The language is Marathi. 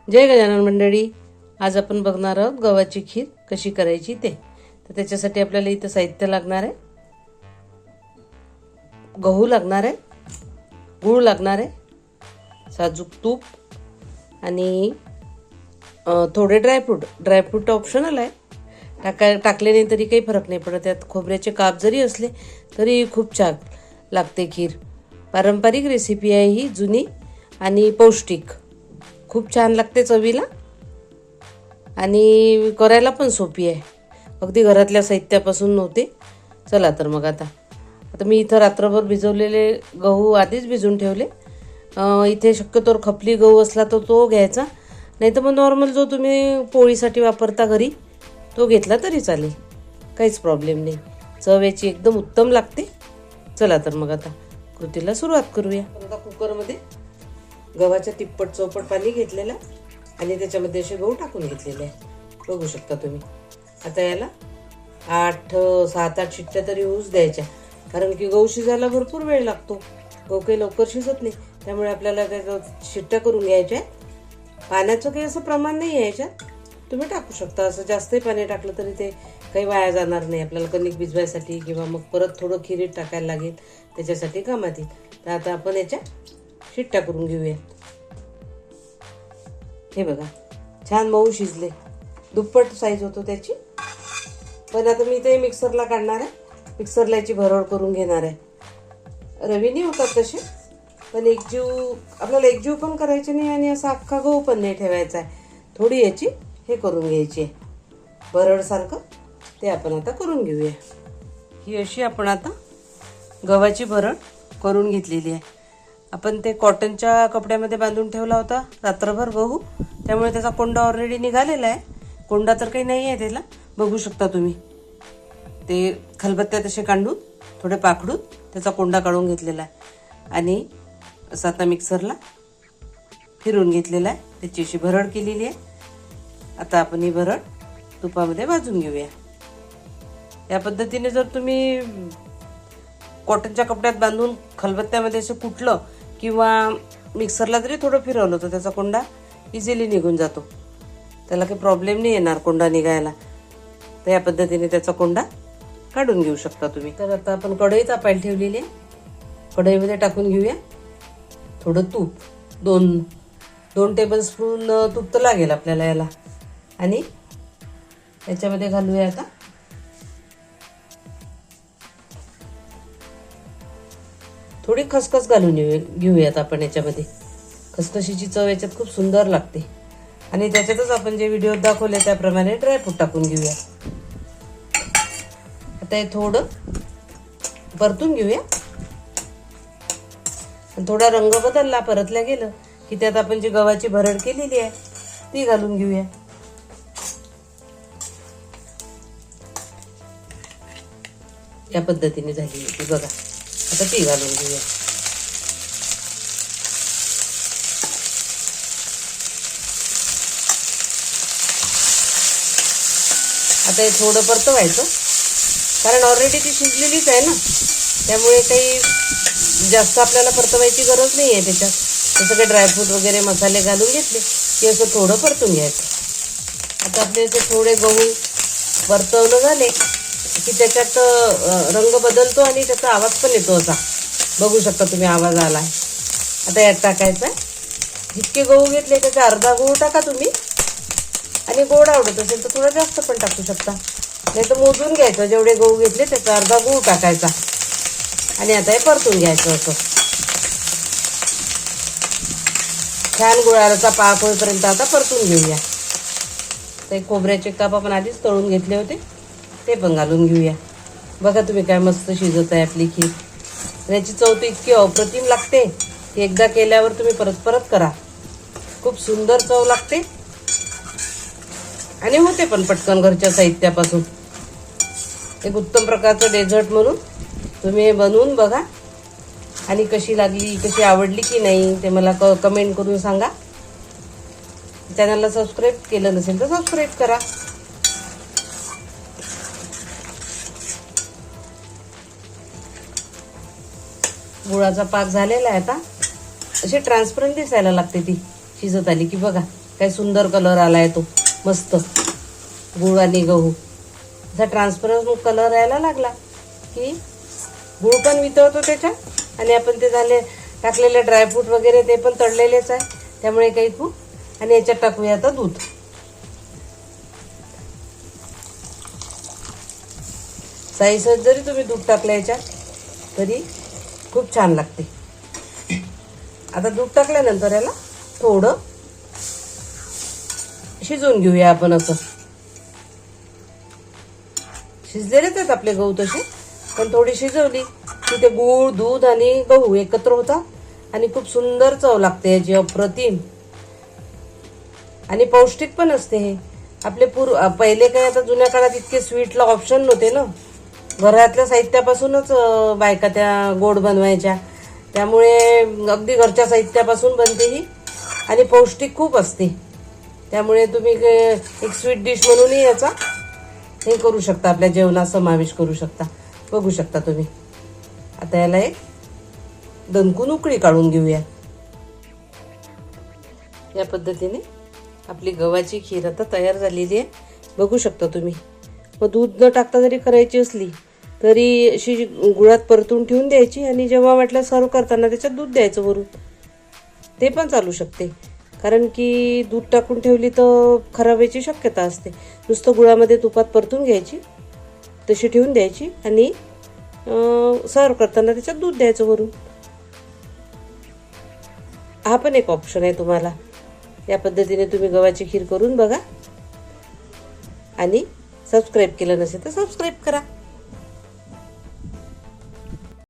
जय गजानन मंडळी, आज आपण बघणार आहोत गव्हाची खीर कशी करायची ते. तर त्याच्यासाठी आपल्याला इथं साहित्य लागणार आहे. गहू लागणार आहे, गूळ लागणार आहे, साजूक तूप आणि थोडे ड्रायफ्रूट ऑप्शनल आहे. टाकले नाही तरी काही फरक नाही पडत. त्यात खोबऱ्याचे काप जरी असले तरी खूप छान लागते खीर. पारंपरिक रेसिपी आहे ही, जुनी आणि पौष्टिक. खूप छान लागते चवीला आणि करायला पण सोपी आहे. अगदी घरातल्या साहित्यापासून नव्हते. चला तर मग आता मी इथं रात्रभर भिजवलेले गहू आधीच भिजवून ठेवले. इथे शक्यतोवर खपली गहू असला तर तो घ्यायचा, नाही तर मग नॉर्मल जो तुम्ही पोळीसाठी वापरता घरी तो घेतला तरी चालेल, काहीच प्रॉब्लेम नाही. चव याची एकदम उत्तम लागते. चला तर मग आता कृतीला सुरुवात करूया. आता कुकरमध्ये गव्हाच्या तिप्पट चौपट पाणी घेतलेलं आणि त्याच्यामध्ये असे गहू टाकून घेतलेले आहे, बघू शकता तुम्ही. आता याला 7-8 शिट्ट्या तरी होऊच द्यायच्या, कारण की गहू शिजायला भरपूर वेळ लागतो. गहू काही लवकर शिजत नाही, त्यामुळे आपल्याला त्या शिट्ट्या करून घ्यायच्या. पाण्याचं काही असं प्रमाण नाही आहे याच्यात, तुम्ही टाकू शकता. असं जास्तही पाणी टाकलं तरी ते काही वाया जाणार नाही. आपल्याला कणिक भिजवायसाठी किंवा मग परत थोडं खिरीत टाकायला लागेल, त्याच्यासाठी कामात येईल. तर आता आपण याच्या शिट्ट्या करून घेऊया. हे बघा, छान मऊ शिजले, दुप्पट साईज होतो त्याची. पण आता मी ते मिक्सरला काढणार आहे, मिक्सरला याची भरड करून घेणार आहे. रवीने होतात तसे, पण आपल्याला एकजीव पण करायची नाही आणि असा अख्खा गहू पण नाही ठेवायचा आहे. थोडी याची हे करून घ्यायची आहे, भरडसारखं. ते आपण आता करून घेऊया. ही अशी आपण आता गव्हाची भरड करून घेतलेली आहे. आपण ते कॉटनच्या कपड्यामध्ये बांधून ठेवला होता रात्रभर गहू, त्यामुळे त्याचा कोंडा ऑलरेडी निघालेला आहे. कोंडा तर काही नाही आहे त्याला, बघू शकता तुम्ही. ते खलबत्त्यात असे काढून थोडे पाखडून त्याचा कोंडा काढून घेतलेला आहे आणि असं आता मिक्सरला फिरवून घेतलेला आहे. त्याची अशी भरड केलेली आहे. आता आपण ही भरड तुपामध्ये भाजून घेऊया. या पद्धतीने जर तुम्ही कॉटनच्या कपड्यात बांधून खलबत्त्यामध्ये असं कुटलं किंवा मिक्सरला जरी थोडं फिरवलं तर त्याचा कोंडा इझिली निघून जातो. त्याला काही प्रॉब्लेम नाही येणार कोंडा निघायला. तर या पद्धतीने त्याचा कोंडा काढून घेऊ शकता तुम्ही. तर आता आपण कढई तापायला ठेवलेली आहे. कढईमध्ये टाकून घेऊया थोडं तूप. 2 टेबलस्पून तूप तर लागेल आपल्याला याला. आणि याच्यामध्ये घालूया आता थोडी खसखस घालून घेऊयात आपण याच्यामध्ये. खसखशीची चव याच्यात खूप सुंदर लागते. आणि त्याच्यातच आपण जे व्हिडिओ दाखवले त्याप्रमाणे ड्रायफ्रूट टाकून घेऊया. आता हे थोडं परतून घेऊया. थोडा रंग बदलला, परतल्या गेलं की त्यात आपण जी गव्हाची भरड केलेली आहे ती घालून घेऊया. या पद्धतीने झाली ती बघा. आता ती घालून घेऊया. आता हे थोडं परतवायचं, कारण ऑलरेडी ती शिजलेलीच आहे ना, त्यामुळे काही जास्त आपल्याला परतवायची गरज नाही आहे. त्याच्यात ते सगळे ड्रायफ्रूट वगैरे मसाले घालून घेतले की असं थोडं परतून घ्यायचं. आता आपले असे थोडे गहू परतवणं झाले की त्याच्यात रंग बदलतो आणि त्याचा आवाज पण येतो असा, बघू शकता तुम्ही. आवाज आला आहे. आता यात टाकायचा आहे. जितके गहू घेतले त्याचा अर्धा गहू टाका तुम्ही. आणि गोड आवडत असेल तर थोडं जास्त पण टाकू शकता, नाही तर मोजून घ्यायचं. जेवढे गहू घेतले त्याचा अर्धा गहू टाकायचा आणि आता हे परतून घ्यायचं. असं छान गुळाचा पाक होईपर्यंत आता परतून घेऊया. ते खोबऱ्याचे काप आपण आधीच तळून घेतले होते ते पण घालून घेऊया. बघा तुम्ही काय मस्त शिजत आहे आपली खीर. याची चव तर इतकी अप्रतिम लागते की एकदा केल्यावर तुम्ही परत परत करा. खूप सुंदर चव लागते आणि होते पण पटकन घरच्या साहित्यापासून. एक उत्तम प्रकारचं डेझर्ट म्हणून तुम्ही हे बनवून बघा आणि कशी लागली, कशी आवडली की नाही ते मला कमेंट करून सांगा. चॅनलला सबस्क्राईब केलं नसेल तर सबस्क्राईब करा. गुळाचा पाक झालेला आहे. आता अशी ट्रान्सपरंट दिसायला लागते ती शिजत आली की बघा. काय सुंदर कलर आलाय तो मस्त. गूळ आणि गहू असा ट्रान्सपरंट कलर यायला लागला की गूळ पण वितळतो त्याच्यात आणि आपण ते झाले टाकलेले ड्रायफ्रूट वगैरे ते पण तळलेलेच आहे, त्यामुळे काही खूप. आणि याच्यात टाकूया आता दूध. साईसच जरी तुम्ही दूध टाकलं याच्यात तरी खूप छान लागते. आता दूध टाकल्यानंतर याला थोडं शिजवून घेऊया आपण. असं शिजलेलेच आहेत आपले गहू तसे, पण थोडी शिजवली की ते गूळ दूध आणि गहू एकत्र होतात आणि खूप सुंदर चव लागते याची, अप्रतिम. आणि पौष्टिक पण असते हे. आपले पहिले काय आता जुन्या काळात इतके स्वीटला ऑप्शन नव्हते ना, घरातल्या साहित्यापासूनच बायका त्या गोड बनवायच्या, त्यामुळे अगदी घरच्या साहित्यापासून बनते ही आणि पौष्टिक खूप असते. त्यामुळे तुम्ही एक स्वीट डिश म्हणूनही याचा हे करू शकता, आपल्या जेवणात समावेश करू शकता. बघू शकता तुम्ही. आता याला एक दणकून उकळी काढून घेऊया. या पद्धतीने आपली गव्हाची खीर आता तयार झालेली आहे, बघू शकता तुम्ही. मग दूध न टाकता जरी करायची असली तरी अशी गुळात परतून ठेवून द्यायची आणि जेव्हा वाटलं सर्व करताना त्याच्यात दूध द्यायचं वरून, ते पण चालू शकते. कारण की दूध टाकून ठेवली तर खराब व्हायची शक्यता असते. नुसतं गुळामध्ये तुपात परतून घ्यायची, तशी ठेवून द्यायची आणि सर्व करताना त्याच्यात दूध द्यायचं वरून. हा पण एक ऑप्शन आहे तुम्हाला. या पद्धतीने तुम्ही गव्हाची खीर करून बघा आणि सबस्क्राईब केलं नसेल तर सबस्क्राईब करा.